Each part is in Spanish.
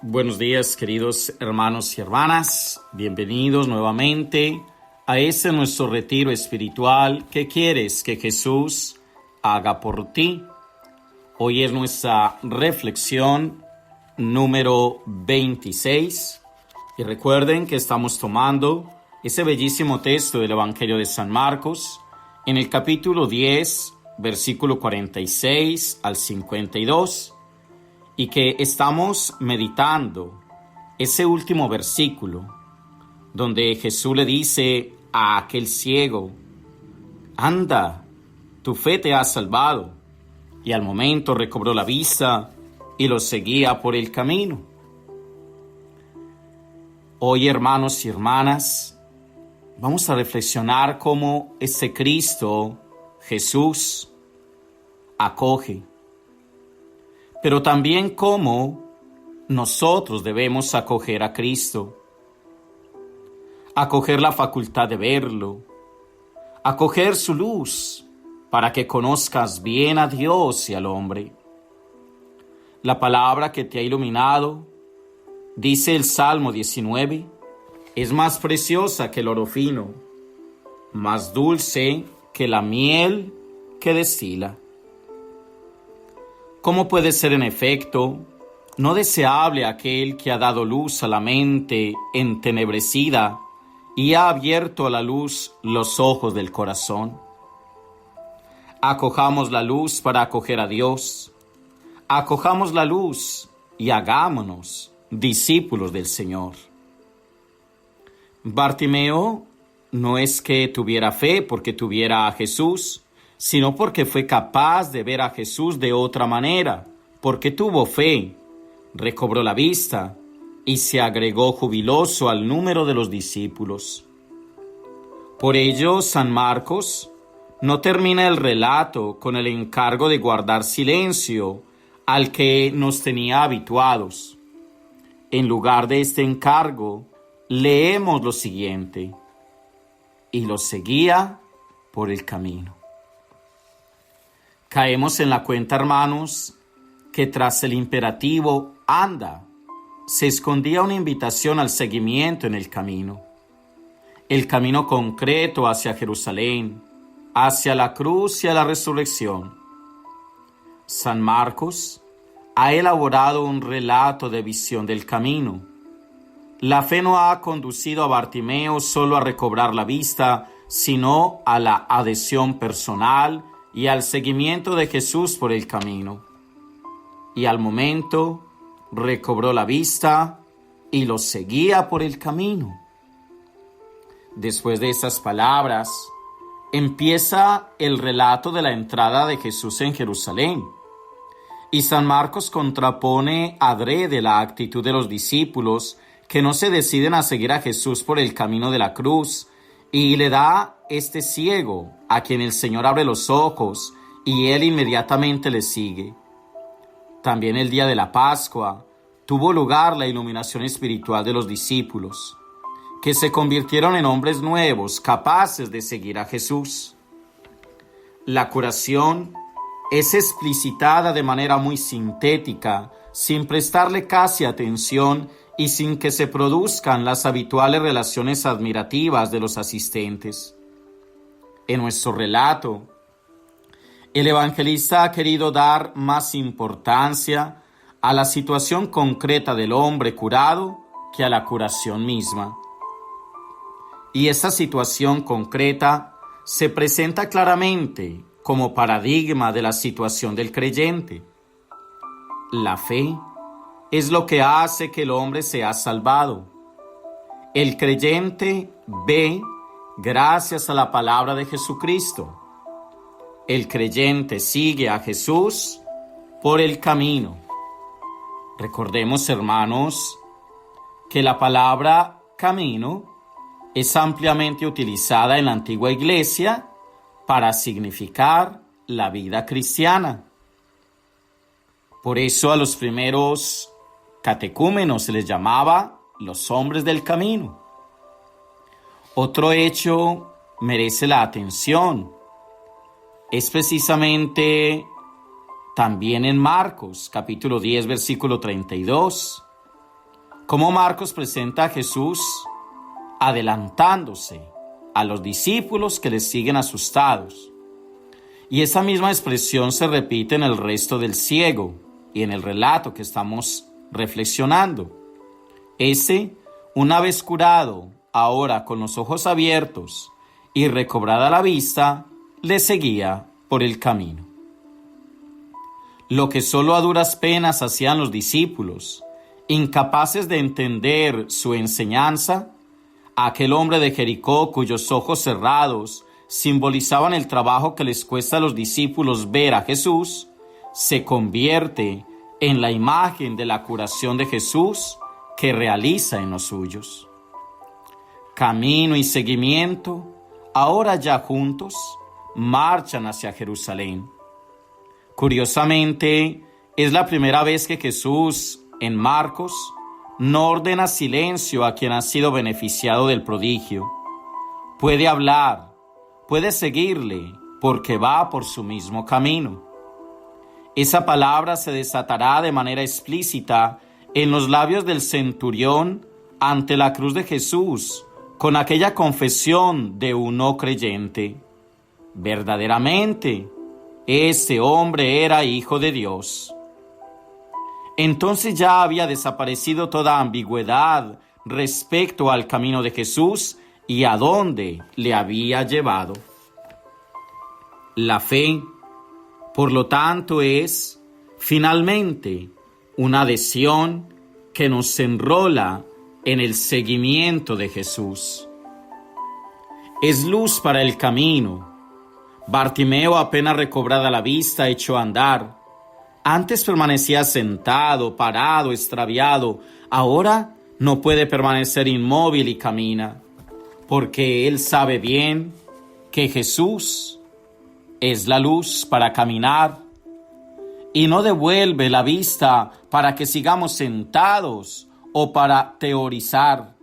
Buenos días, queridos hermanos y hermanas. Bienvenidos nuevamente a este nuestro retiro espiritual. ¿Qué quieres que Jesús haga por ti? Hoy es nuestra reflexión número 26. Y recuerden que estamos tomando ese bellísimo texto del Evangelio de San Marcos en el capítulo 10, versículo 46 al 52. Y que estamos meditando ese último versículo donde Jesús le dice a aquel ciego: anda, tu fe te ha salvado. Y al momento recobró la vista y lo seguía por el camino. Hoy, hermanos y hermanas, vamos a reflexionar cómo este Cristo, Jesús, acoge, pero también cómo nosotros debemos acoger a Cristo, acoger la facultad de verlo, acoger su luz para que conozcas bien a Dios y al hombre. La palabra que te ha iluminado, dice el Salmo 19, es más preciosa que el oro fino, más dulce que la miel que destila. ¿Cómo puede ser en efecto no deseable aquel que ha dado luz a la mente entenebrecida y ha abierto a la luz los ojos del corazón? Acojamos la luz para acoger a Dios. Acojamos la luz y hagámonos discípulos del Señor. Bartimeo no es que tuviera fe porque tuviera a Jesús, sino porque fue capaz de ver a Jesús de otra manera, porque tuvo fe, recobró la vista y se agregó jubiloso al número de los discípulos. Por ello, San Marcos no termina el relato con el encargo de guardar silencio al que nos tenía habituados. En lugar de este encargo, leemos lo siguiente: y los seguía por el camino. Caemos en la cuenta, hermanos, que tras el imperativo anda, se escondía una invitación al seguimiento en el camino concreto hacia Jerusalén, hacia la cruz y a la resurrección. San Marcos ha elaborado un relato de visión del camino. La fe no ha conducido a Bartimeo solo a recobrar la vista, sino a la adhesión personal y al seguimiento de Jesús por el camino. Y al momento recobró la vista y lo seguía por el camino. Después de estas palabras, empieza el relato de la entrada de Jesús en Jerusalén. Y San Marcos contrapone adrede la actitud de los discípulos que no se deciden a seguir a Jesús por el camino de la cruz, y le da este ciego a quien el Señor abre los ojos y él inmediatamente le sigue. También el día de la Pascua tuvo lugar la iluminación espiritual de los discípulos, que se convirtieron en hombres nuevos capaces de seguir a Jesús. La curación es explicitada de manera muy sintética, sin prestarle casi atención y sin que se produzcan las habituales relaciones admirativas de los asistentes. En nuestro relato, el evangelista ha querido dar más importancia a la situación concreta del hombre curado que a la curación misma. Y esa situación concreta se presenta claramente como paradigma de la situación del creyente. La fe es lo que hace que el hombre sea salvado. El creyente ve gracias a la palabra de Jesucristo. El creyente sigue a Jesús por el camino. Recordemos, hermanos, que la palabra camino es ampliamente utilizada en la antigua iglesia para significar la vida cristiana. Por eso a los primeros catecúmenos se les llamaba los hombres del camino. Otro hecho merece la atención. Es precisamente también en Marcos, capítulo 10, versículo 32. cómo Marcos presenta a Jesús adelantándose a los discípulos que le siguen asustados. Y esa misma expresión se repite en el resto del ciego y en el relato que estamos reflexionando. Una vez curado, ahora con los ojos abiertos y recobrada la vista, le seguía por el camino. Lo que solo a duras penas hacían los discípulos, incapaces de entender su enseñanza, aquel hombre de Jericó cuyos ojos cerrados simbolizaban el trabajo que les cuesta a los discípulos ver a Jesús, se convierte en la imagen de la curación de Jesús que realiza en los suyos. Camino y seguimiento, ahora ya juntos, marchan hacia Jerusalén. Curiosamente, es la primera vez que Jesús, en Marcos, no ordena silencio a quien ha sido beneficiado del prodigio. Puede hablar, puede seguirle, porque va por su mismo camino. Esa palabra se desatará de manera explícita en los labios del centurión ante la cruz de Jesús, con aquella confesión de un no creyente. Verdaderamente, ese hombre era hijo de Dios. Entonces ya había desaparecido toda ambigüedad respecto al camino de Jesús y a dónde le había llevado. La fe, por lo tanto, es, finalmente, una adhesión que nos enrola en el seguimiento de Jesús. Es luz para el camino. Bartimeo, apenas recobrada la vista, echó a andar. Antes permanecía sentado, parado, extraviado. Ahora no puede permanecer inmóvil y camina, porque él sabe bien que Jesús es la luz para caminar y no devuelve la vista para que sigamos sentados o para teorizar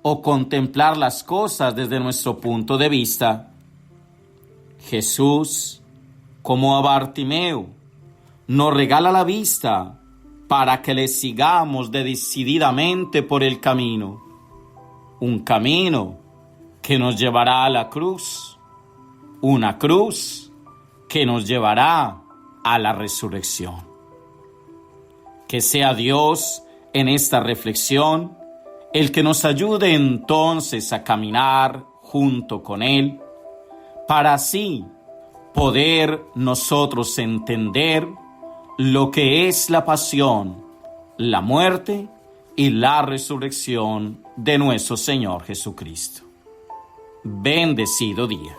o contemplar las cosas desde nuestro punto de vista. Jesús, como a Bartimeo, nos regala la vista para que le sigamos decididamente por el camino, un camino que nos llevará a la cruz, una cruz que nos llevará a la resurrección. Que sea Dios en esta reflexión el que nos ayude entonces a caminar junto con Él, para así poder nosotros entender lo que es la pasión, la muerte y la resurrección de nuestro Señor Jesucristo. Bendecido día.